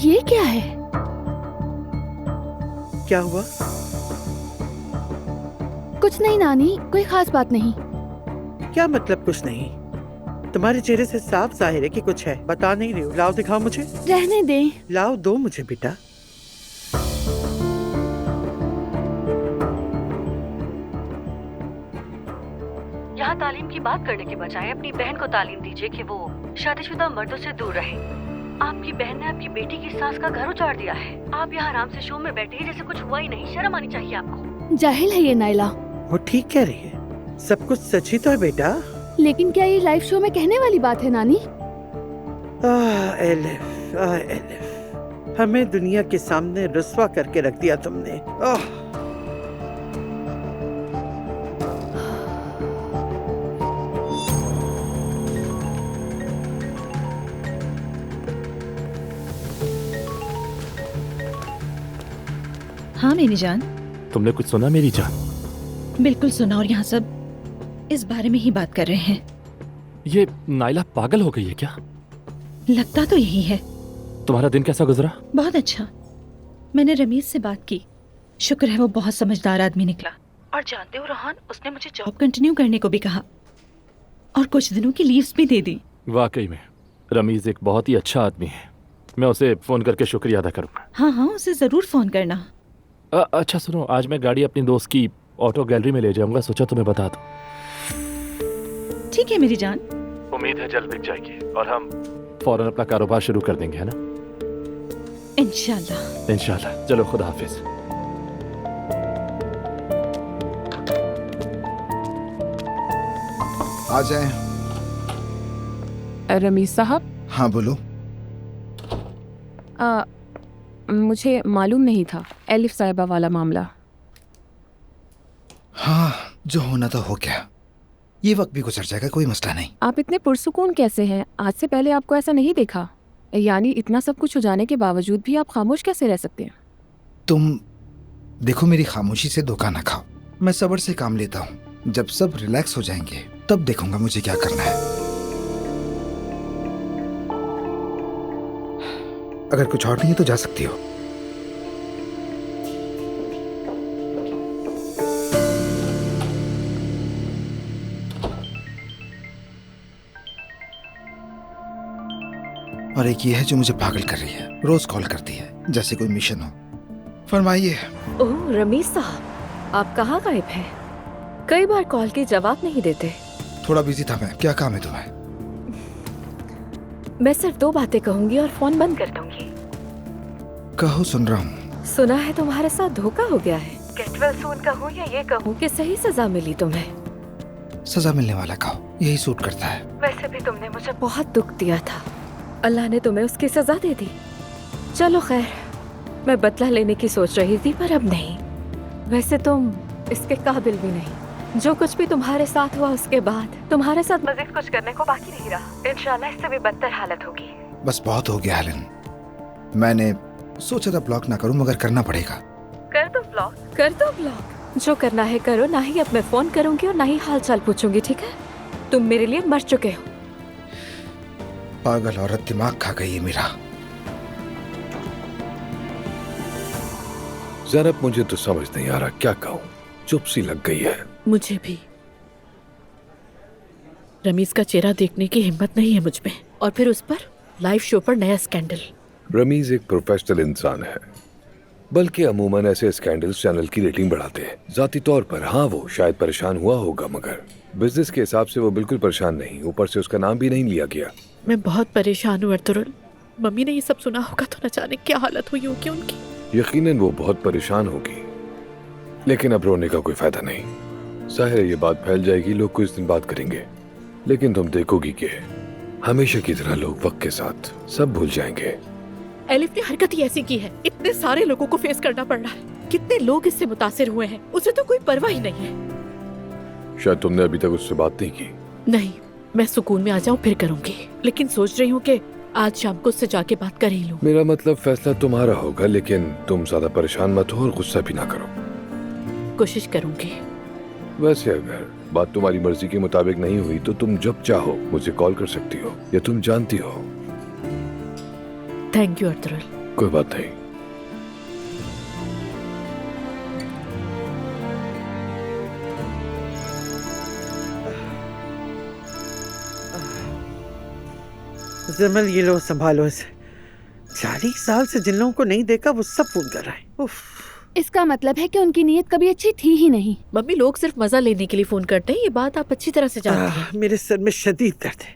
ये क्या है? क्या हुआ? कुछ नहीं नानी, कोई खास बात नहीं। क्या मतलब कुछ नहीं? तुम्हारे चेहरे से साफ जाहिर है कि कुछ है। बता नहीं रही हो। लाओ दिखाओ मुझे। रहने दे। लाओ दो मुझे बेटा। यहाँ तालीम की बात करने के बजाय अपनी बहन को तालीम दीजिए कि वो शादीशुदा मर्दों से दूर रहे। आपकी बहन ने आपकी बेटी की सास का घर उजाड़ दिया है। आप यहाँ आराम से शो में बैठे हैं जैसे कुछ हुआ ही नहीं। शर्म आनी चाहिए आपको। जाहिल है ये नाइला। वो ठीक कह रही है। सब कुछ सच ही तो है बेटा। लेकिन क्या ये लाइव शो में कहने वाली बात है नानी? एलिफ, हमें दुनिया के सामने रुस्वा करके रख दिया तुमने। हाँ मेरी जान। तुमने कुछ सुना मेरी जान? बिल्कुल सुना, और यहाँ सब इस बारे में ही बात कर रहे हैं। ये नाइला पागल हो गई है क्या? लगता तो यही है। तुम्हारा दिन कैसा गुजरा? बहुत अच्छा। मैंने रमीज से बात की। शुक्र है वो बहुत समझदार आदमी निकला। और जानते हो रोहन, उसने मुझे जॉब कंटिन्यू करने को भी कहा और कुछ दिनों की लीव्स भी दे दी। वाकई में रमीज एक बहुत ही अच्छा आदमी है। मैं उसे फोन करके शुक्रिया अदा करूंगा। हाँ हाँ, उसे जरूर फोन करना। अच्छा सुनो, आज मैं गाड़ी अपनी दोस्त की ऑटो गैलरी में ले जाऊंगा। सोचा तुम्हें बता दूं। ठीक है मेरी जान। उम्मीद है जल्द बिक जाएगी और हम फौरन अपना कारोबार शुरू कर देंगे, है ना? इंशाल्लाह। इंशाल्लाह। चलो, खुदा हाफिज। आ जाए। रमीज साहब। हाँ बोलो। मुझे मालूम नहीं था एलिफ साहिबा वाला मामला। हाँ, जो होना था हो गया। ये वक्त भी गुजर जाएगा, कोई मसला नहीं। आप इतने पुरसुकून कैसे हैं? आज से पहले आपको ऐसा नहीं देखा। यानी इतना सब कुछ हो जाने के बावजूद भी आप खामोश कैसे रह सकते हैं? तुम देखो, मेरी खामोशी से धोखा ना खाओ। मैं सब्र से काम लेता हूँ। जब सब रिलैक्स हो जाएंगे तब देखूंगा मुझे क्या करना है। अगर कुछ और नहीं है तो जा सकती हो। और एक ये है जो मुझे पागल कर रही है। रोज कॉल करती है जैसे कोई मिशन हो। फरमाइए। ओह रमीज साहब, आप कहाँ गायब हैं? कई बार कॉल के जवाब नहीं देते। थोड़ा बिजी था मैं। क्या काम है तुम्हें? मैं सिर्फ दो बातें कहूंगी और फोन बंद कर दूंगी। कहो, सुन रहा हूँ। सुना है तुम्हारे साथ धोखा हो गया है। गेट वेल सून कहूँ या ये कहूँ कि सही सजा मिली तुम्हें? सजा मिलने वाला कहो, यही सूट करता है। वैसे भी तुमने मुझे बहुत दुख दिया था। अल्लाह ने तुम्हें उसकी सजा दे दी। चलो खैर, मैं बदला लेने की सोच रही थी पर अब नहीं। वैसे तुम इसके काबिल भी नहीं। जो कुछ भी तुम्हारे साथ हुआ उसके बाद तुम्हारे साथ मजीद कुछ करने को बाकी नहीं रहा। इंशाल्लाह इससे भी बदतर हालत होगी। बस बहुत हो गया हेलन। मैंने सोचा था ब्लॉक ना करूं, मगर करना पड़ेगा। कर दो ब्लॉक, कर दो ब्लॉक। जो करना है करो। ना ही अब मैं फोन करूंगी और ना ही हाल चाल पूछूंगी, ठीक है? तुम मेरे लिए मर चुके हो। पागल औरत, दिमाग खा गई है मेरा। ज़रा मुझे तो समझ नहीं आ रहा क्या कहूं। चुप सी लग गई है। मुझे भी। रमीज का चेहरा देखने की हिम्मत नहीं है मुझ में, और फिर उस पर लाइव शो पर नया स्कैंडल। रमीज एक प्रोफेशनल इंसान है, बल्कि अमूमन ऐसे स्कैंडल्स चैनल की रेटिंग बढ़ाते हैं। जाती तौर पर हाँ, वो शायद परेशान हुआ होगा, मगर बिजनेस के हिसाब से वो बिल्कुल परेशान नहीं। ऊपर से उसका नाम भी नहीं लिया गया। मैं बहुत परेशान हूँ अर्तुगरुल। मम्मी ने ये सब सुना होगा तो न जाने क्या हालत हुई होगी उनकी। यकीनन वो बहुत परेशान होगी, लेकिन अब रोने का कोई फायदा नहीं। जाहिर है ये बात फैल जाएगी, लोग कुछ दिन बात करेंगे, लेकिन तुम देखोगी कि हमेशा की तरह लोग वक्त के साथ सब भूल जाएंगे। एलिफ ने हरकत ही ऐसी की है। इतने सारे लोगों को फेस करना पड़ रहा है। कितने लोग इससे मुतासिर हुए हैं, उसे तो कोई परवाह ही नहीं है। शायद तुमने अभी तक उससे बात नहीं की। नहीं, मैं सुकून में आ जाऊं फिर करूंगी, लेकिन सोच रही हूँ कि आज शाम को उससे जाके बात कर ही लूं। मेरा मतलब फैसला तुम्हारा होगा, लेकिन तुम ज्यादा परेशान मत हो और गुस्सा भी ना करो। कोशिश करूंगी। वैसे अगर बात तुम्हारी मर्जी के मुताबिक नहीं हुई तो तुम जब चाहो मुझे कॉल कर सकती हो, या तुम जानती हो। Thank you Ertugrul. कोई बात नहीं। जमल, ये लो, संभालो इसे। 40 साल से जिन लोगों को नहीं देखा वो सब फोन कर रहा है। उफ। इसका मतलब है कि उनकी नीयत कभी अच्छी थी ही नहीं। मम्मी, लोग सिर्फ मजा लेने के लिए फोन करते हैं, ये बात आप अच्छी तरह से जानती हैं। मेरे सर में शदीद दर्द है।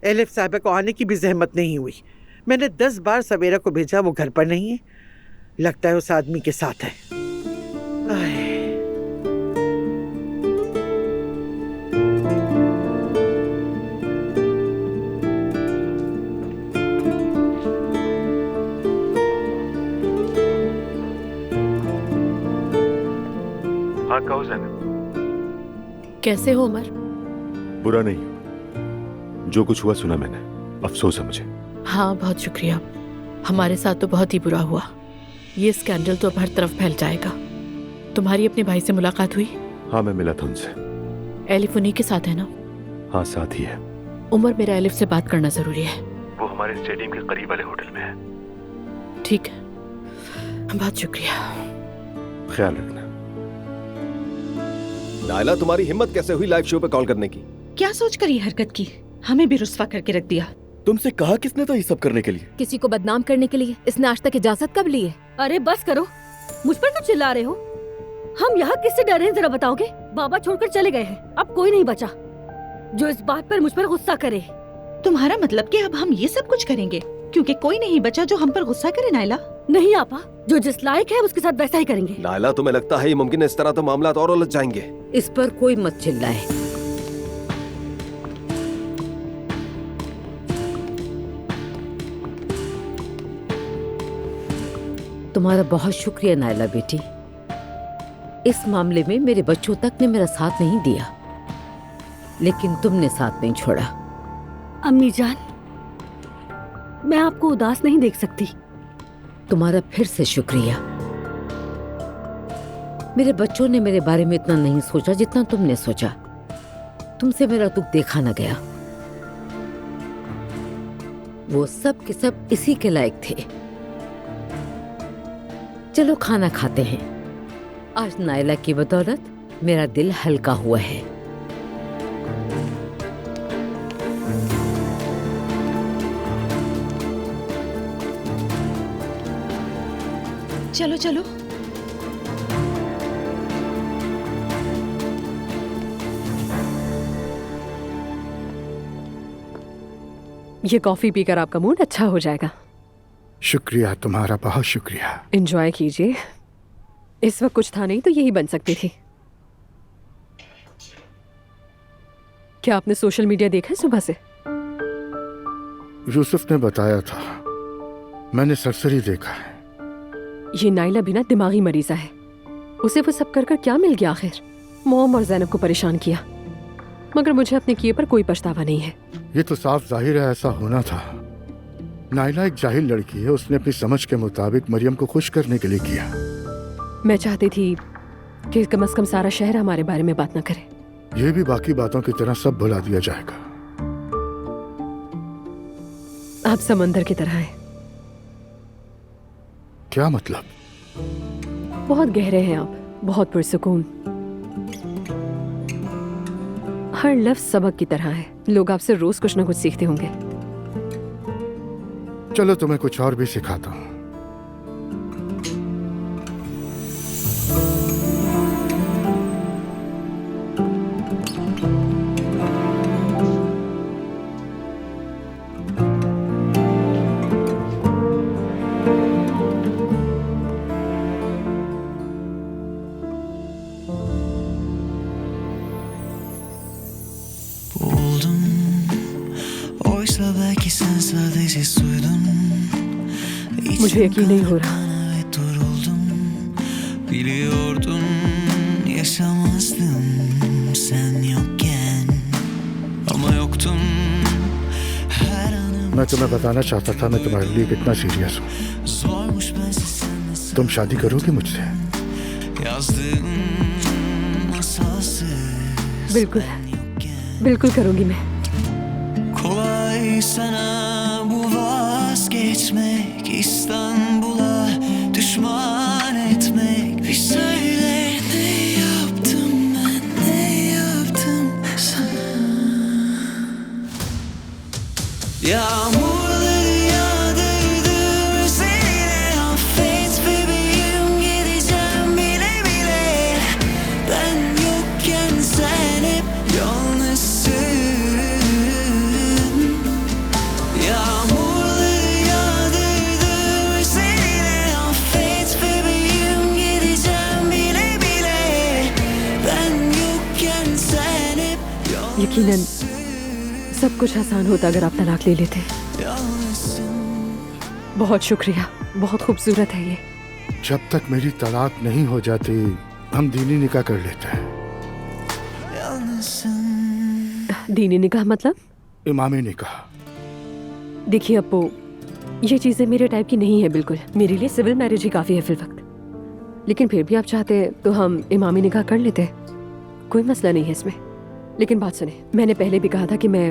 एलिफ साहबा को आने की भी जहमत नहीं हुई। मैंने 10 बार सवेरा को भेजा, वो घर पर नहीं है। लगता है उस आदमी के साथ है। आए। हाँ, कहो ज़ैनब। कैसे हो उमर? बुरा नहीं हूँ। जो कुछ हुआ सुना मैंने, अफसोस है मुझे। हाँ, बहुत शुक्रिया। हमारे साथ तो बहुत ही बुरा हुआ। ये स्कैंडल तो अब हर तरफ फैल जाएगा। तुम्हारी अपने भाई से मुलाकात हुई? हाँ, मैं मिला था उनसे। एलिफ उन्हीं के साथ है ना? हाँ, साथ ही है। उमर, मेरा एलिफ से बात करना जरूरी है। वो हमारे स्टेडियम के करीब वाले होटल में है। ठीक है, बहुत शुक्रिया। ख्याल रखना। नायला, तुम्हारी हिम्मत कैसे हुई लाइव शो पे कॉल करने की? क्या सोचकर ये हरकत की? हमें भी रुस्वा करके रख दिया। तुमसे कहा किसने था ये सब करने के लिए? किसी को बदनाम करने के लिए इसने आज तक इजाजत कब ली है? अरे बस करो, मुझ पर क्यों चिल्ला रहे हो? हम यहाँ किससे डरे हैं, जरा बताओगे? बाबा छोड़कर चले गए हैं, अब कोई नहीं बचा जो इस बात पर मुझ पर गुस्सा करे। तुम्हारा मतलब कि अब हम ये सब कुछ करेंगे क्योंकि कोई नहीं बचा जो हम पर गुस्सा करे? नायला, नहीं आपा, जो जिस लायक है उसके साथ वैसा ही करेंगे। नायला, तुम्हें लगता है ये मुमकिन है? इस तरह तो मामला और उलझ जाएंगे। इस पर कोई मत चिल्लाए। तुम्हारा बहुत शुक्रिया नायला बेटी। इस मामले में मेरे बच्चों तक ने मेरा साथ नहीं दिया, लेकिन तुमने साथ नहीं छोड़ा। अम्मी जान, मैं आपको उदास नहीं देख सकती। तुम्हारा फिर से शुक्रिया। मेरे बच्चों ने मेरे बारे में इतना नहीं सोचा जितना तुमने सोचा। तुमसे मेरा दुख देखा न गया। वो सब के सब इसी के लायक थे। चलो खाना खाते हैं। आज नायला की बदौलत मेरा दिल हल्का हुआ है। चलो चलो। ये कॉफी पीकर आपका मूड अच्छा हो जाएगा। शुक्रिया, तुम्हारा बहुत शुक्रिया। एंजॉय कीजिए। इस वक्त कुछ था नहीं तो यही बन सकती थी। क्या आपने सोशल मीडिया देखा है सुबह से? यूसुफ ने बताया था, मैंने सरसरी देखा है। ये नाइला बिना दिमागी मरीजा है। उसे वो सब कर कर क्या मिल गया आखिर? मोम और जैनब को परेशान किया, मगर मुझे अपने किए पर कोई पछतावा नहीं है। ये तो साफ जाहिर है ऐसा होना था। नाइला एक जाहिल लड़की है, उसने अपनी समझ के मुताबिक मरियम को खुश करने के लिए किया। मैं चाहती थी कि कम से कम सारा शहर हमारे बारे में बात न करे। ये भी बाकी बातों की तरह सब भुला दिया जाएगा। आप समंदर की तरह हैं। क्या मतलब? बहुत गहरे हैं आप, बहुत पुरसुकून। हर लफ्ज सबक की तरह है। लोग आपसे रोज कुछ न कुछ सीखते होंगे। चलो तुम्हें कुछ और भी सिखाता हूँ। मुझे यकीन नहीं हो रहा। मैं तुम्हें बताना चाहता था मैं तुम्हारे लिए कितना सीरियस हूँ। तुम शादी करोगी मुझसे? बिल्कुल बिल्कुल करूंगी मैं। geçmek, İstanbul'a düşman etmek. Bir söyle ne yaptım ben, ne yaptım sana? Yağmurları yağdırdım üzerine, affet bebeğim, gideceğim bile bile. Ben yokken sen hep yalnızsın. Yağmurları yağdırdım üzerine, affet bebeğim, gideceğim bile bile. Ben yokken sen hep यकीनन सब कुछ आसान होता अगर आप तलाक ले लेते। बहुत शुक्रिया, बहुत खूबसूरत है ये। जब तक मेरी तलाक नहीं हो जाती हम दीनी निकाह कर लेते हैं। दीनी निकाह मतलब? इमामी निकाह। देखिए अप्पू, ये चीज़ें मेरे टाइप की नहीं है बिल्कुल। मेरे लिए सिविल मैरिज ही काफ़ी है फिल वक्त। लेकिन फिर भी आप चाहते तो हम इमामी निकाह कर लेते, कोई मसला नहीं है इसमें। लेकिन बात सुने, मैंने पहले भी कहा था कि मैं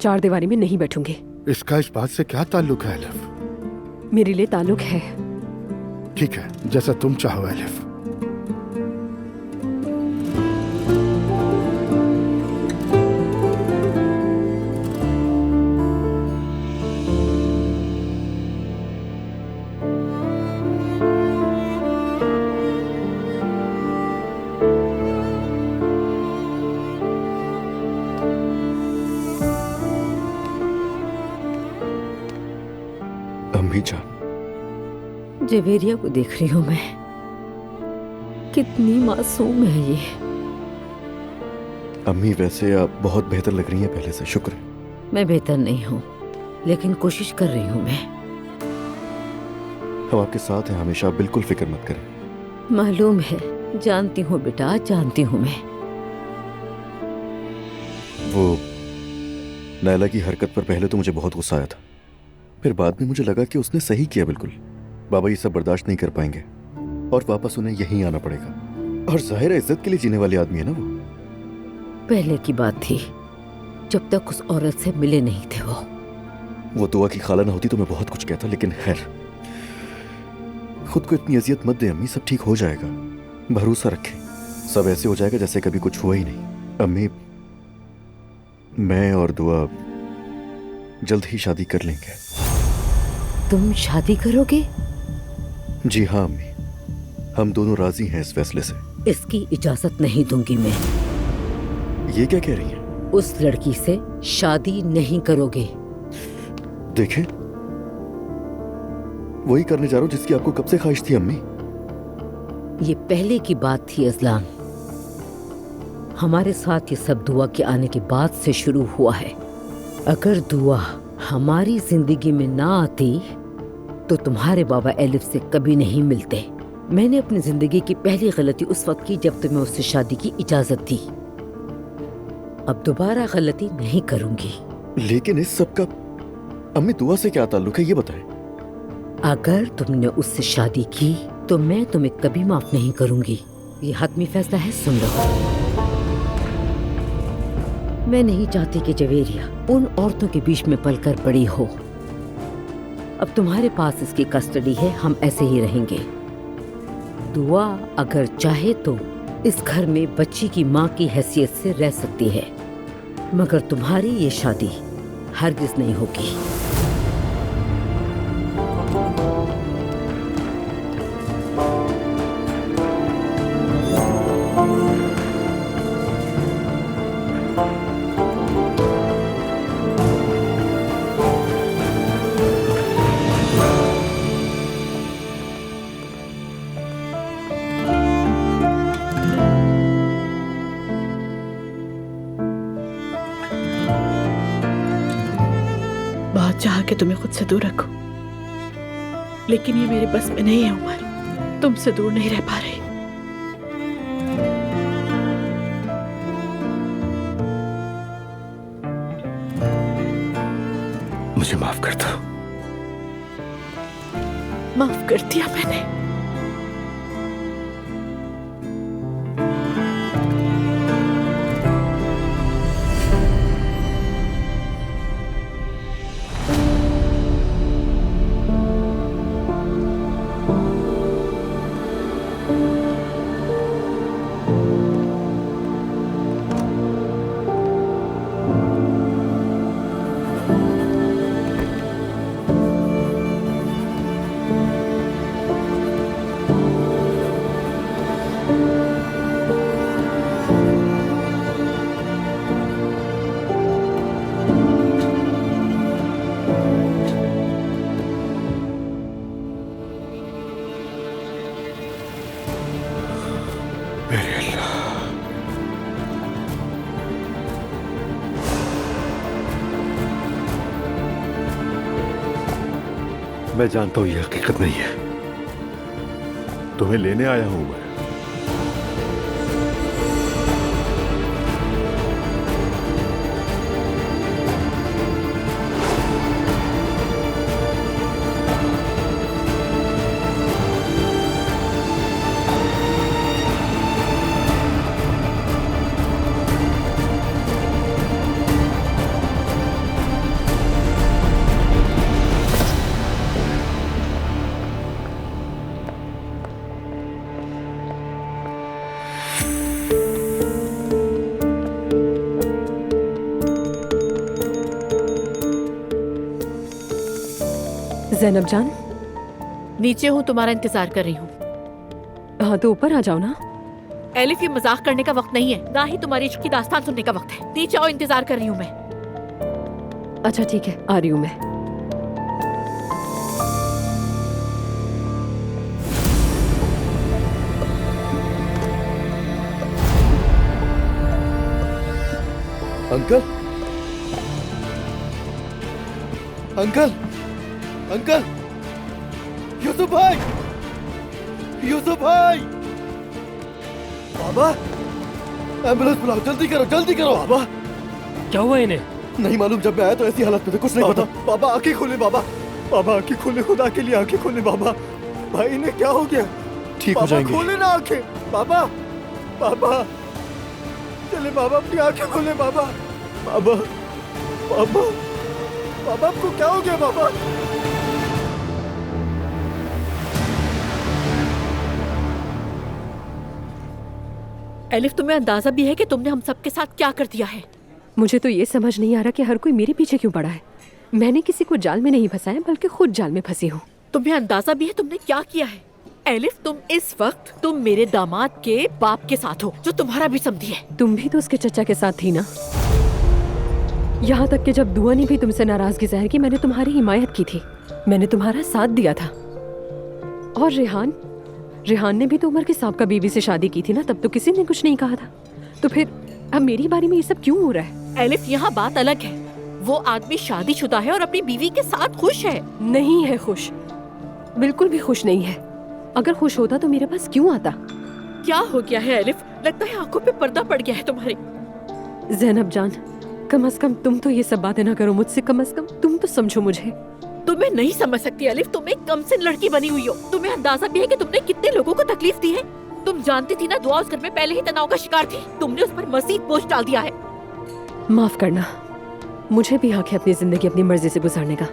चार दीवारी में नहीं बैठूंगी। इसका इस बात से क्या ताल्लुक है एलिफ? मेरे लिए ताल्लुक है। ठीक है, जैसा तुम चाहो एलिफ। अम्मी जान, जवेरिया को देख रही हूँ मैं, कितनी मासूम है ये। अम्मी वैसे आप बहुत बेहतर लग रही हैं पहले से, शुक्र है। मैं बेहतर नहीं हूँ, लेकिन कोशिश कर रही हूँ मैं। हम आपके साथ हैं हमेशा, आप बिल्कुल फिक्र मत करें। मालूम है, जानती हूँ बेटा, जानती हूँ मैं। वो नैला की हरकत पर पहले तो मुझे बहुत गुस्सा आया था, फिर बाद में मुझे लगा कि उसने सही किया बिल्कुल। बाबा ये सब बर्दाश्त नहीं कर पाएंगे और वापस उन्हें यहीं आना पड़ेगा। और जाहिर है इज्जत के लिए जीने वाले आदमी है ना वो। पहले की बात थी, जब तक उस औरत से मिले नहीं थे वो दुआ की खाला ना होती तो मैं बहुत कुछ कहता, लेकिन खैर, खुद को इतनी अजियत मत दे अम्मी, सब ठीक हो जाएगा, भरोसा रखें। सब ऐसे हो जाएगा जैसे कभी कुछ हुआ ही नहीं। अम्मी, मैं और दुआ जल्द ही शादी कर लेंगे। तुम शादी करोगे? जी हाँ अम्मी, हम दोनों राजी हैं इस फैसले से। इसकी इजाजत नहीं दूंगी मैं। ये क्या कह रही हैं? उस लड़की से शादी नहीं करोगे। देखें, वही करने जा रहा हूं जिसकी आपको कब से ख्वाहिश थी अम्मी। ये पहले की बात थी अजलान, हमारे साथ ये सब दुआ के आने के बाद से शुरू हुआ है। अगर दुआ हमारी जिंदगी में ना आती तो तुम्हारे बाबा एलिफ से कभी नहीं मिलते। मैंने अपनी जिंदगी की पहली गलती उस वक्त की जब तुम्हें उससे शादी की इजाजत दी। अब दोबारा गलती नहीं करूंगी। लेकिन इस सब का अम्मी दुआ से क्या ताल्लुक है, ये बताएं। अगर तुमने उससे शादी की तो मैं तुम्हें कभी माफ नहीं करूंगी। ये हतमी फैसला है, सुन लो। मैं नहीं चाहती कि जवेरिया उन औरतों के बीच में पलकर बड़ी हो। अब तुम्हारे पास इसकी कस्टडी है, हम ऐसे ही रहेंगे। दुआ अगर चाहे तो इस घर में बच्ची की माँ की हैसियत से रह सकती है, मगर तुम्हारी ये शादी हरगिज नहीं होगी। चाह के तुम्हें खुद से दूर रखूं, लेकिन ये मेरे बस में नहीं है उमर, तुमसे दूर नहीं रह पा रही। मुझे माफ कर दो। माफ कर दिया मैंने। मैं जानता हूँ ये हकीकत नहीं है। तुम्हें लेने आया हूं मैं। जैनब जान, नीचे हूँ, तुम्हारा इंतजार कर रही हूँ। हाँ तो ऊपर आ जाओ ना। एलिफ, ये मजाक करने का वक्त नहीं है, ना ही तुम्हारी इश्क की दास्तान सुनने का वक्त है। नीचे आओ, इंतजार कर रही हूँ मैं। अच्छा ठीक है, आ रही हूँ मैं। अंकल, अंकल, अंकल, यूसुफ भाई, यूसुफ भाई, बाबा, एम्बुलेंस बुलाओ, जल्दी करो, जल्दी करो। बाबा, क्या हुआ इन्हें? नहीं मालूम, जब मैं आया तो ऐसी हालत में थे, कुछ नहीं पता। बाबा आंखें खोले, बाबा, बाबा आंखें खोले, खुदा के लिए आंखें खोले बाबा। भाई इन्हें क्या हो गया? ठीक हो जाएंगे। खोले ना आंखें, बाबा, बाबा, चले बाबा, अपनी आंखें खोले बाबा, बाबा, बाबा, बाबा आपको क्या हो गया बाबा? एलिफ, तुम्हें अंदाजा भी है कि तुमने हम सबके साथ क्या कर दिया है? मुझे तो ये समझ नहीं आ रहा कि हर कोई मेरे पीछे क्यों पड़ा है। मैंने किसी को जाल में नहीं फंसाया, बल्कि खुद जाल में फंसी हूँ। तुम्हें अंदाजा भी है तुमने क्या किया है? एलिफ, तुम मेरे दामाद के बाप के साथ हो, जो तुम्हारा भी समधी है। तुम भी तो उसके चचा के साथ थी ना। यहाँ तक कि जब दुआ ने भी तुमसे नाराजगी जाहिर की, मैंने तुम्हारी हिमायत की थी, मैंने तुम्हारा साथ दिया था। और रेहान ने भी तो उमर के साबका बीवी से शादी की थी ना, तब तो किसी ने कुछ नहीं कहा था। तो फिर अब मेरी बारे में ये सब क्यों हो रहा है? एलिफ, यहाँ बात अलग है। वो आदमी शादीशुदा है और अपनी बीवी के साथ खुश है। नहीं है खुश, बिल्कुल भी खुश नहीं है। अगर खुश होता तो मेरे पास क्यों आता? क्या हो गया है एलिफ? लगता है आंखों पे पर्दा पड़ गया है तुम्हारी। ज़ैनब जान, कम से कम तुम तो ये सब बातें ना करो मुझसे। कम से कम तुम तो समझो मुझे। तुम्हें नहीं समझ सकती एलिफ, तुम एक कमसिन लड़की बनी हुई हो। तुम्हें अंदाजा भी है कि तुमने कितने लोगों को तकलीफ दी है। तुम जानती थी ना दुआ उस घर में पहले ही तनाव का शिकार थी। तुमने उस पर मजीद बोझ डाल दिया है। माफ करना, मुझे भी हक है अपनी जिंदगी अपनी मर्जी से गुजारने का।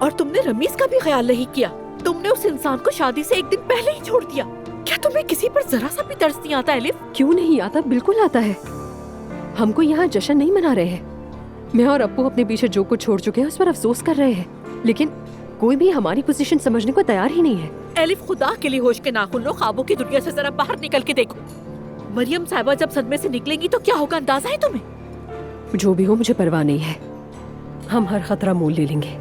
और तुमने रमीज का भी ख्याल नहीं किया। तुमने उस इंसान को शादी से एक दिन पहले ही छोड़ दिया। क्या तुम्हें किसी पर जरा सा भी तरस नहीं आता एलिफ? क्यों नहीं आता, बिल्कुल आता है। हम कोई यहाँ जश्न नहीं मना रहे हैं। मैं और अप्पू अपने पीछे जो कुछ छोड़ चुके हैं उस पर अफसोस कर रहे हैं, लेकिन कोई भी हमारी पोजीशन समझने को तैयार ही नहीं है। एलिफ, खुदा के लिए होश के नाखून लो, ख्वाबों की दुनिया से जरा बाहर निकल के देखो। मरियम साहिबा जब सदमे से निकलेंगी तो क्या होगा, अंदाजा है तुम्हें? जो भी हो मुझे परवाह नहीं है, हम हर खतरा मोल ले लेंगे।